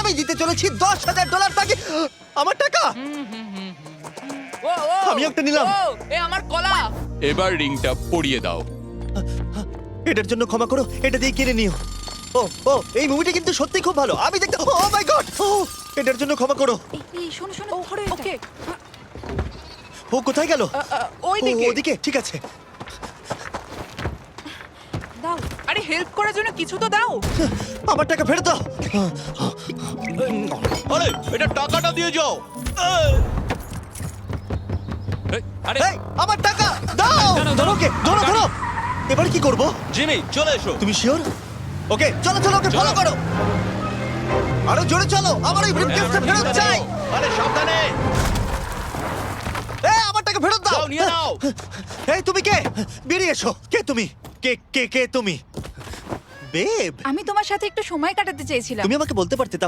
আমি দিতে চলেছি $10,000 তাকে। আমার টাকা ও ও আমি একটা নিলাম। ও এ আমার কলা। এবার রিংটা পরিয়ে দাও। এটার জন্য ক্ষমা করো, এটা দিয়ে কিনে নিও। ও ও এই মুভিটা কিন্তু সত্যি খুব ভালো, আমি দেখতে। ও মাই গড, এটার জন্য ক্ষমা করো। এই শোনো শোনো ধরো এটা। ওকে ও কোথায় গেল? ওই ও, দিকে। ওদিকে, ঠিক আছে। দাও। আরে হেল্প করার জন্য কিছু তো দাও। আমার টাকা ফেরত দাও। আরে এটা টাকাটা দিয়ে যাও। আরে এই, আমার টাকা দাও। দাঁড়াও, ধরো ওকে, ধরো ধরো। এবার কি করব? জিমি চলে এসো। তুমি শিওর? ওকে চলো চলো, ওকে ফলো করো। আরো জোরে চলো, আমার এই ব্রিফকেসটা ফেরত চাই। আরে সাবধানে এই আমার টাকা ফেরত দাও। যাও নিয়ে নাও। এই তুমি কে? বেরিয়ে এসো। কে তুমি? কে কে কে তুমি? বেব, আমি তোমার সাথে একটু সময় কাটাতে চেয়েছিলাম। তুমি আমাকে বলতে পারতে তাহলে